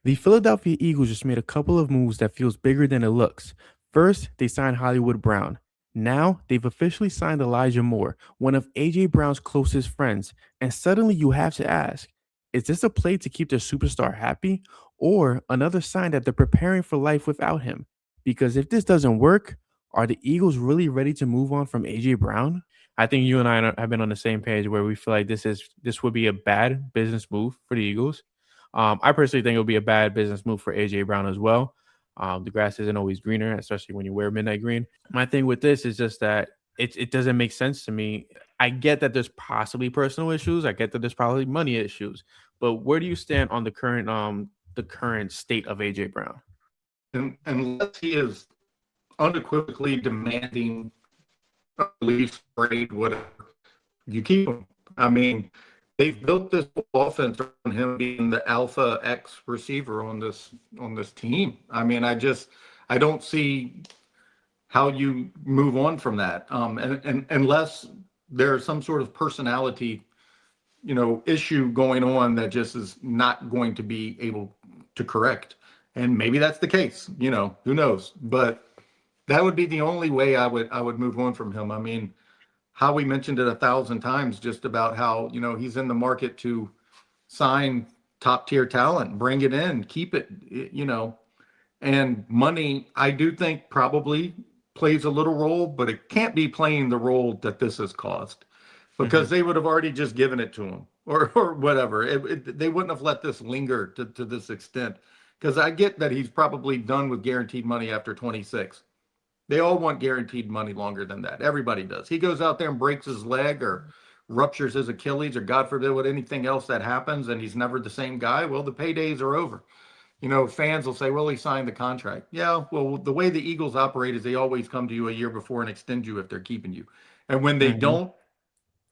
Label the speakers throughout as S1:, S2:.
S1: The Philadelphia Eagles just made a couple of moves that feels bigger than it looks. First, they signed Hollywood Brown. Now, they've officially signed Elijah Moore, one of AJ Brown's closest friends. And suddenly you have to ask, is this a play to keep their superstar happy or another sign that they're preparing for life without him? Because if this doesn't work, are the Eagles really ready to move on from AJ Brown? I think you and I have been on the same page where we feel like this would be a bad business move for the Eagles. I personally think it would be a bad business move for AJ Brown as well. The grass isn't always greener, especially when you wear midnight green. My thing with this is just that it doesn't make sense to me. I get that there's possibly personal issues. I get that there's probably money issues. But where do you stand on the current state of AJ Brown?
S2: And unless he is unequivocally demanding a release, trade, whatever, you keep him. I mean, they've built this offense on him being the alpha X receiver on this team. I mean, I don't see how you move on from that. And unless there's some sort of personality, issue going on that just is not going to be able to correct. And maybe that's the case, who knows? But that would be the only way I would move on from him. I mean, Howie mentioned it 1,000 times just about how, he's in the market to sign top tier talent, bring it in, keep it, and money, I do think probably plays a little role, but it can't be playing the role that this has caused
S1: Mm-hmm.
S2: because they would have already just given it to him or whatever. They wouldn't have let this linger to this extent because I get that he's probably done with guaranteed money after 26. They all want guaranteed money longer than that. Everybody does. He goes out there and breaks his leg or ruptures his Achilles or God forbid what anything else that happens and he's never the same guy. Well, the paydays are over. Fans will say, well, he signed the contract. Yeah, well, the way the Eagles operate is they always come to you a year before and extend you if they're keeping you. And when they
S1: Mm-hmm.
S2: don't,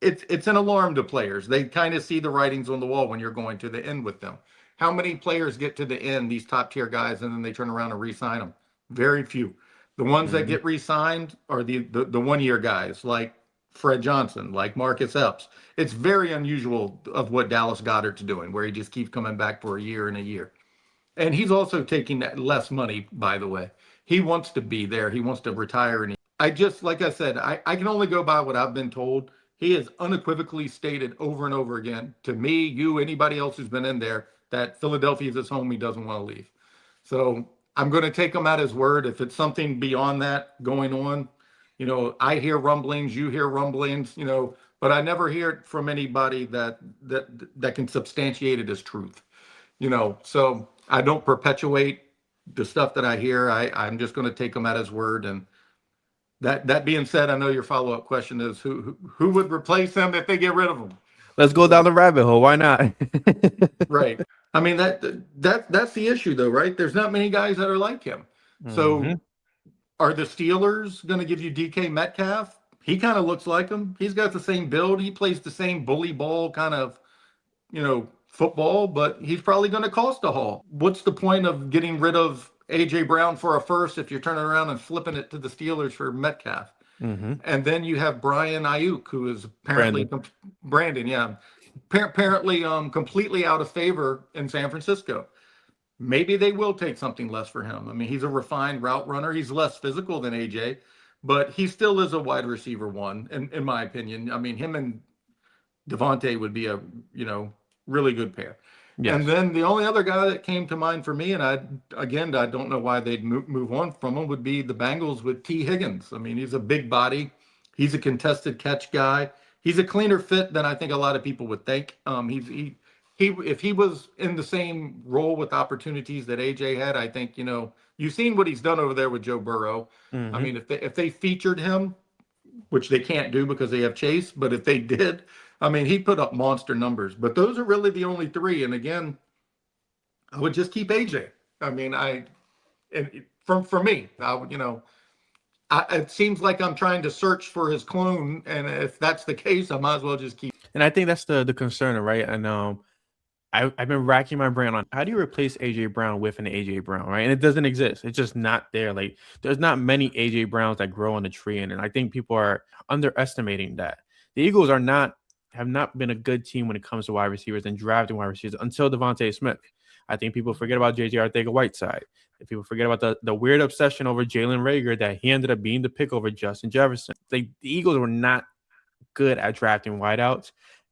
S2: it's an alarm to players. They kind of see the writings on the wall when you're going to the end with them. How many players get to the end, these top tier guys, and then they turn around and re-sign them? Very few. The ones that
S1: Mm-hmm.
S2: get re-signed are the 1 year guys like Fred Johnson, like Marcus Epps. It's very unusual of what Dallas Goedert's doing, where he just keeps coming back for a year and a year. And he's also taking that less money, by the way. He wants to be there. He wants to retire. And I just, like I said, I can only go by what I've been told. He has unequivocally stated over and over again to me, you, anybody else who's been in there, that Philadelphia is his home. He doesn't want to leave. So I'm going to take him at his word. If it's something beyond that going on, I hear rumblings, you hear rumblings, but I never hear it from anybody that can substantiate it as truth. So I don't perpetuate the stuff that I hear. I'm just going to take him at his word. And that being said, I know your follow up question is who would replace him if they get rid of him.
S1: Let's go down
S2: So
S1: the rabbit hole. Why not?
S2: right. I mean that's the issue though, right? There's not many guys that are like him.
S1: Mm-hmm.
S2: So are the Steelers going to give you DK Metcalf? He kind of looks like him. He's got the same build. He plays the same bully ball kind of football, but he's probably going to cost a haul. What's the point of getting rid of AJ Brown for a first if you're turning around and flipping it to the Steelers for Metcalf?
S1: Mm-hmm.
S2: And then you have Brian Ayuk, who is apparently
S1: Brandon.
S2: Brandon, yeah, apparently completely out of favor in San Francisco. Maybe they will take something less for him. I mean, he's a refined route runner. He's less physical than AJ, but he still is a wide receiver one, in my opinion. I mean, him and Devontae would be a really good pair. And
S1: Yes.
S2: then the only other guy that came to mind for me, and I don't know why they'd move on from him, would be the Bengals with T. Higgins. I mean, he's a big body, he's a contested catch guy. He's a cleaner fit than I think a lot of people would think. He if he was in the same role with opportunities that AJ had, I think you've seen what he's done over there with Joe Burrow. I
S1: Mm-hmm.
S2: mean, if they featured him, which they can't do because they have Chase. But if they did, I mean, he put up monster numbers. But those are really the only three. And again, I would just keep AJ. I mean, and for me, it seems like I'm trying to search for his clone, and if that's the case, I might as well just keep.
S1: And I think that's the concern, right? And I've been racking my brain on how do you replace AJ Brown with an AJ Brown, right? And it doesn't exist. It's just not there. Like there's not many AJ Browns that grow on the tree, and I think people are underestimating that. The Eagles have not been a good team when it comes to wide receivers and drafting wide receivers until Devontae Smith. I think people forget about JJ Arcega-Whiteside. If people forget about the weird obsession over Jalen Rager that he ended up being the pick over Justin Jefferson. The Eagles were not good at drafting wideouts.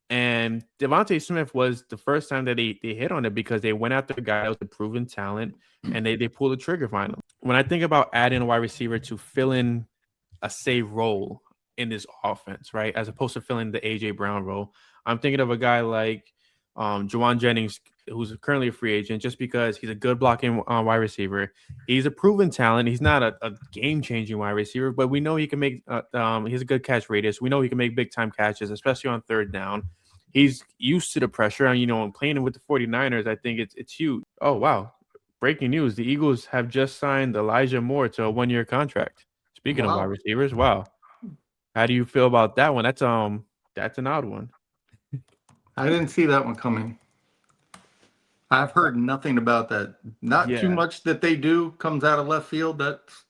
S1: And Devontae Smith was the first time that they hit on it because they went after a guy with a proven talent and they pulled the trigger finally. When I think about adding a wide receiver to fill in a safe role in this offense, right, as opposed to filling the AJ Brown role, I'm thinking of a guy like Juwan Jennings, who's currently a free agent, just because he's a good blocking wide receiver. He's a proven talent. He's not a game-changing wide receiver, but we know he can make he has a good catch radius. We know he can make big-time catches, especially on third down. He's used to the pressure. And, playing with the 49ers, I think it's huge. Oh, wow. Breaking news. The Eagles have just signed Elijah Moore to a 1-year contract. Speaking of wide receivers, wow. How do you feel about that one? That's an odd one.
S2: I didn't see that one coming. I've heard nothing about that. Not too much that they do comes out of left field. That's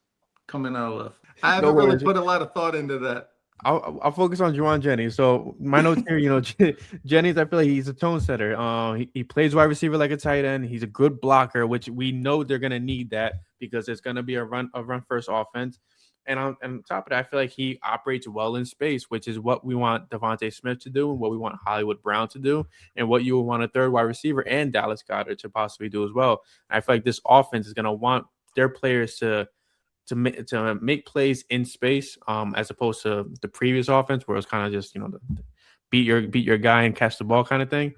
S2: coming out of left. I haven't really put a lot of thought into that.
S1: I'll focus on Juwan Jennings. So my notes here, Jennings, I feel like he's a tone setter. He plays wide receiver like a tight end. He's a good blocker, which we know they're gonna need that because it's gonna be a run first offense. And on top of that, I feel like he operates well in space, which is what we want Devontae Smith to do and what we want Hollywood Brown to do and what you would want a third wide receiver and Dallas Goedert to possibly do as well. And I feel like this offense is going to want their players to make plays in space as opposed to the previous offense where it was kind of just, beat your guy and catch the ball kind of thing.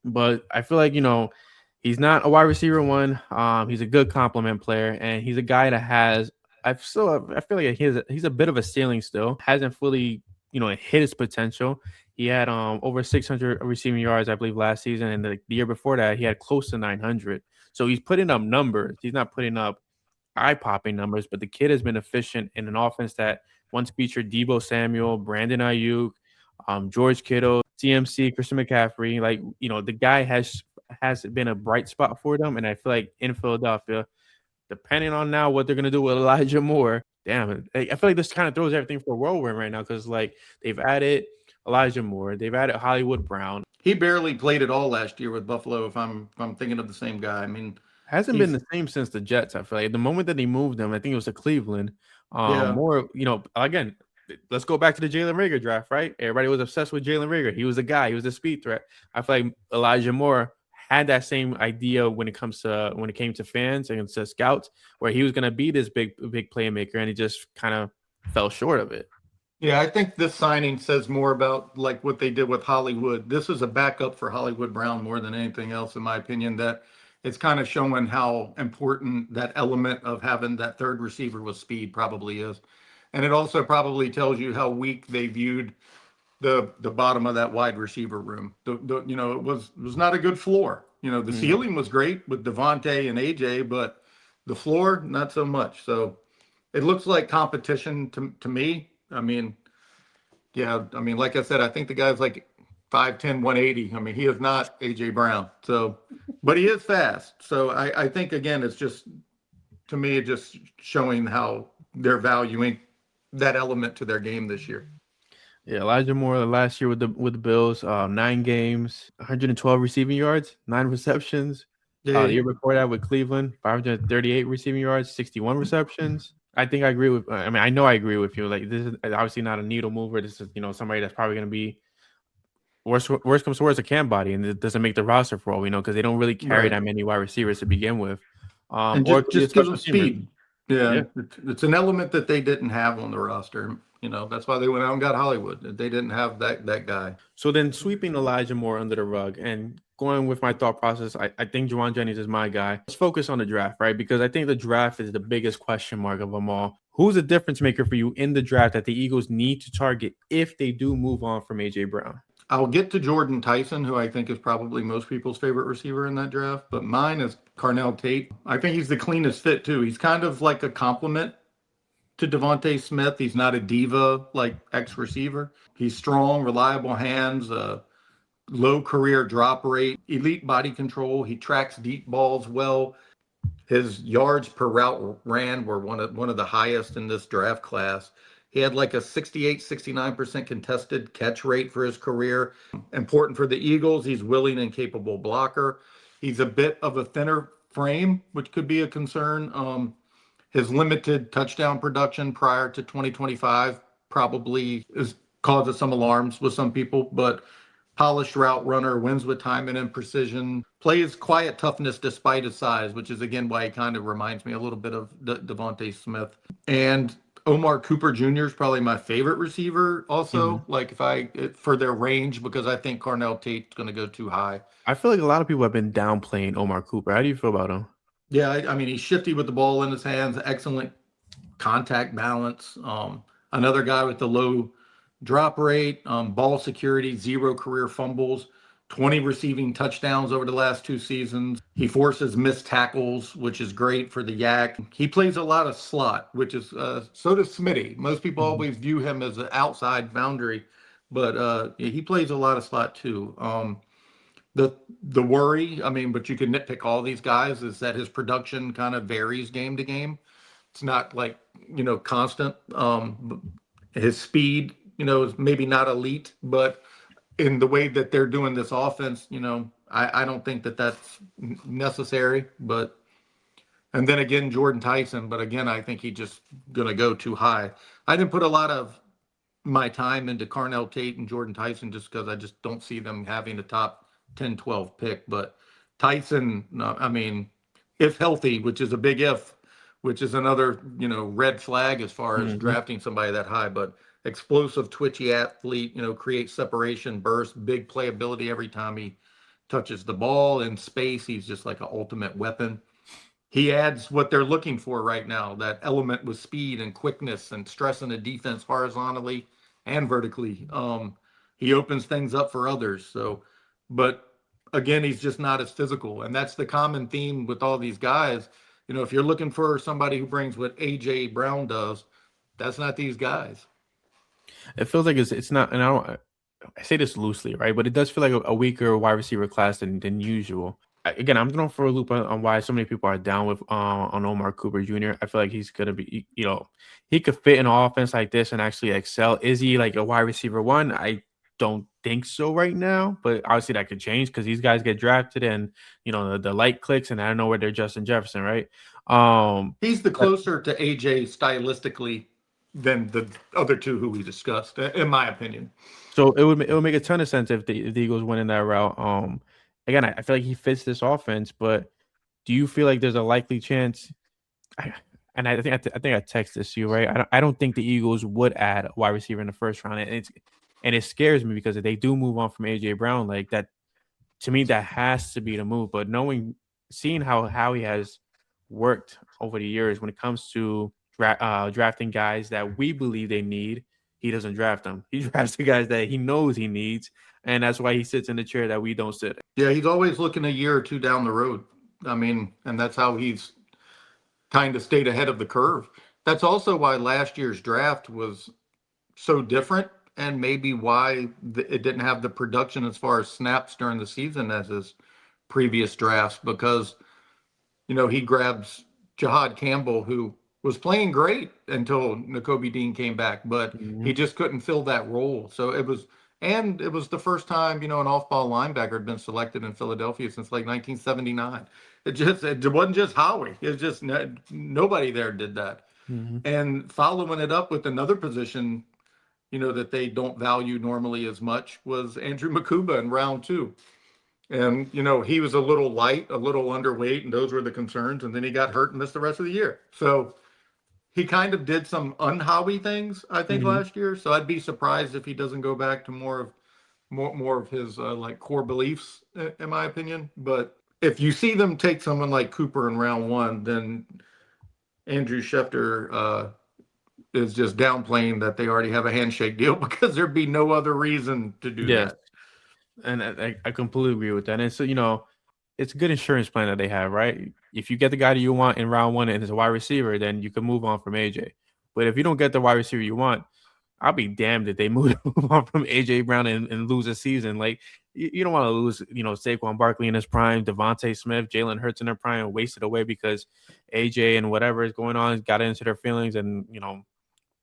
S1: But I feel like, he's not a wide receiver one. He's a good complement player, and he's a guy that has I feel like he's a bit of a ceiling still. Hasn't fully, hit his potential. He had over 600 receiving yards, I believe, last season, and the year before that, he had close to 900. So he's putting up numbers. He's not putting up eye-popping numbers, but the kid has been efficient in an offense that once featured Deebo Samuel, Brandon Ayuk, George Kittle, CMC, Christian McCaffrey. Like, the guy has been a bright spot for them, and I feel like in Philadelphia, depending on now what they're going to do with Elijah Moore, damn, I feel like this kind of throws everything for a whirlwind right now because, they've added Elijah Moore. They've added Hollywood Brown.
S2: He barely played at all last year with Buffalo, if I'm thinking of the same guy. I mean,
S1: hasn't been the same since the Jets, I feel like. The moment that he moved him, I think it was to Cleveland. More, again, let's go back to the Jalen Rager draft, right? Everybody was obsessed with Jalen Rager. He was a guy. He was a speed threat. I feel like Elijah Moore had that same idea when it came to fans and to scouts, where he was going to be this big playmaker, and he just kind of fell short of it.
S2: Yeah, I think this signing says more about like what they did with Hollywood. This is a backup for Hollywood Brown more than anything else, in my opinion. That it's kind of showing how important that element of having that third receiver with speed probably is, and it also probably tells you how weak they viewed the bottom of that wide receiver room. It was not a good floor. The ceiling was great with Devontae and AJ, but the floor not so much. So it looks like competition to me. I mean, like I said, I think the guy's like 5'10", 180. I mean, he is not AJ Brown. So, but he is fast. So I think again, it's just, to me, just showing how they're valuing that element to their game this year.
S1: Yeah, Elijah Moore last year with the Bills, 9 games, 112 receiving yards, 9 receptions. The year before that with Cleveland, 538 receiving yards, 61 receptions. I think I agree with. I know I agree with you. Like, this is obviously not a needle mover. This is somebody that's probably going to be worst comes to worst a cam body, and it doesn't make the roster for all we know because they don't really carry that many wide receivers to begin with.
S2: And just give them speed. Yeah, it's an element that they didn't have on the roster. That's why they went out and got Hollywood. They didn't have that guy.
S1: So then sweeping Elijah Moore under the rug and going with my thought process, I think Juwan Jennings is my guy. Let's focus on the draft, right? Because I think the draft is the biggest question mark of them all. Who's a difference maker for you in the draft that the Eagles need to target if they do move on from AJ Brown?
S2: I'll get to Jordan Tyson, who I think is probably most people's favorite receiver in that draft, but mine is Carnell Tate. I think he's the cleanest fit too. He's kind of like a complement to Devontae Smith. He's not a diva like ex-receiver. He's strong, reliable hands, low career drop rate, elite body control. He tracks deep balls well. His yards per route ran were one of the highest in this draft class. He had like a 69% contested catch rate for his career. Important for the Eagles, he's willing and capable blocker. He's a bit of a thinner frame, which could be a concern. His limited touchdown production prior to 2025 probably is causes some alarms with some people, but polished route runner, wins with timing and precision, plays quiet toughness despite his size, which is again why he kind of reminds me a little bit of Devontae Smith. And Omar Cooper Jr. is probably my favorite receiver. Also,
S1: Mhm.
S2: like if I for their range, because I think Carnell Tate's going to go too high.
S1: I feel like a lot of people have been downplaying Omar Cooper. How do you feel about him?
S2: Yeah, I mean he's shifty with the ball in his hands, excellent contact balance. Another guy with the low drop rate, ball security, zero career fumbles, 20 receiving touchdowns over the last 2 seasons. He forces missed tackles, which is great for the Yak. He plays a lot of slot, which is so does Smitty. Most people
S1: Mhm.
S2: always view him as an outside boundary, but he plays a lot of slot too. The the worry, I mean, but you can nitpick all these guys, is that his production kind of varies game to game. It's not like, constant. His speed, is maybe not elite, but in the way that they're doing this offense, I don't think that that's necessary. But and then again, Jordan Tyson, but again, I think he just gonna go too high. I didn't put a lot of my time into Carnell Tate and Jordan Tyson just because I just don't see them having a top 10, 12 pick. But Tyson, no, I mean, if healthy, which is a big if, which is another, red flag as far as
S1: Mhm.
S2: drafting somebody that high, but explosive, twitchy athlete, creates separation, burst, big playability every time he touches the ball in space. He's just like an ultimate weapon. He adds what they're looking for right now, that element with speed and quickness and stressing the defense horizontally and vertically. He opens things up for others. So, but again, he's just not as physical. And that's the common theme with all these guys. If you're looking for somebody who brings what AJ Brown does, that's not these guys.
S1: It feels like it's not, and I say this loosely, right? But it does feel like a weaker wide receiver class than usual. Again, I'm thrown for a loop on why so many people are down with on Omar Cooper Jr. I feel like he's gonna be, he could fit in an offense like this and actually excel. Is he like a wide receiver one? I don't think so right now, but obviously that could change because these guys get drafted and the light clicks and I don't know where they're Justin Jefferson, right? Um,
S2: He's the closer to AJ stylistically than the other two who we discussed, in my opinion.
S1: So it would make a ton of sense if the Eagles went in that route. Again, I feel like he fits this offense, but do you feel like there's a likely chance? I, and I think I text this to you, right? I don't think the Eagles would add a wide receiver in the first round, and it scares me because if they do move on from AJ Brown, like that, to me that has to be the move. But seeing how he has worked over the years when it comes to drafting guys that we believe they need, he doesn't draft them. He drafts the guys that he knows he needs, and that's why he sits in the chair that we don't sit.
S2: Yeah, he's always looking a year or two down the road. I mean, and that's how he's kind of stayed ahead of the curve. That's also why last year's draft was so different, and maybe why it didn't have the production as far as snaps during the season as his previous drafts, because he grabs Jahad Campbell, who was playing great until N'Kobe Dean came back, but he
S1: Mhm.
S2: just couldn't fill that role. So it was the first time, an off-ball linebacker had been selected in Philadelphia since like 1979. It wasn't just Howie. It was just nobody there did that.
S1: Mhm.
S2: And following it up with another position, that they don't value normally as much was Andrew Makuba in round two. And, he was a little light, a little underweight, and those were the concerns. And then he got hurt and missed the rest of the year. So he kind of did some unhowy things, I think,
S1: Mhm.
S2: last year. So I'd be surprised if he doesn't go back to more of his like core beliefs, in my opinion. But if you see them take someone like Cooper in round one, then Andrew Schefter is just downplaying that they already have a handshake deal because there'd be no other reason to do
S1: Yes,
S2: that.
S1: and I completely agree with that. And so it's a good insurance plan that they have, right? If you get the guy that you want in round one and it's a wide receiver, then you can move on from AJ. But if you don't get the wide receiver you want, I'll be damned if they move on from AJ Brown and lose a season. Like you don't want to lose, Saquon Barkley in his prime, Devontae Smith, Jalen Hurts in their prime, and waste it away because AJ and whatever is going on got into their feelings and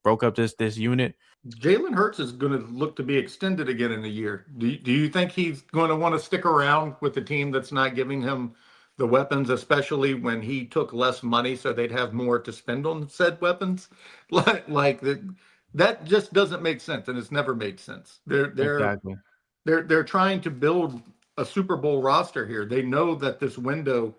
S1: broke up this unit.
S2: Jalen Hurts is going to look to be extended again in a year. Do you think he's going to want to stick around with the team that's not giving him the weapons, especially when he took less money so they'd have more to spend on said weapons? That just doesn't make sense, and it's never made sense.
S1: Exactly.
S2: They're trying to build a Super Bowl roster here. They know that this window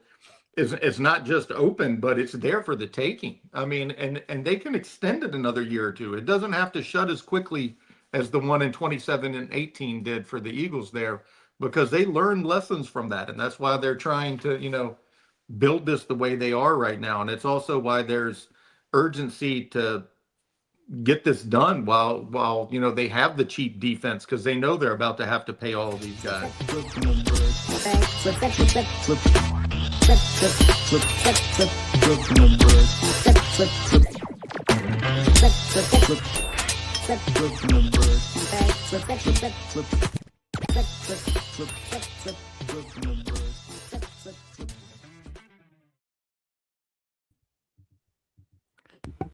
S2: is not just open, but it's there for the taking. I mean, and they can extend it another year or two. It doesn't have to shut as quickly as the one in 27 and 18 did for the Eagles there, because they learned lessons from that. And that's why they're trying to, build this the way they are right now. And it's also why there's urgency to get this done while they have the cheap defense, because they know they're about to have to pay all of these guys.
S3: Flip.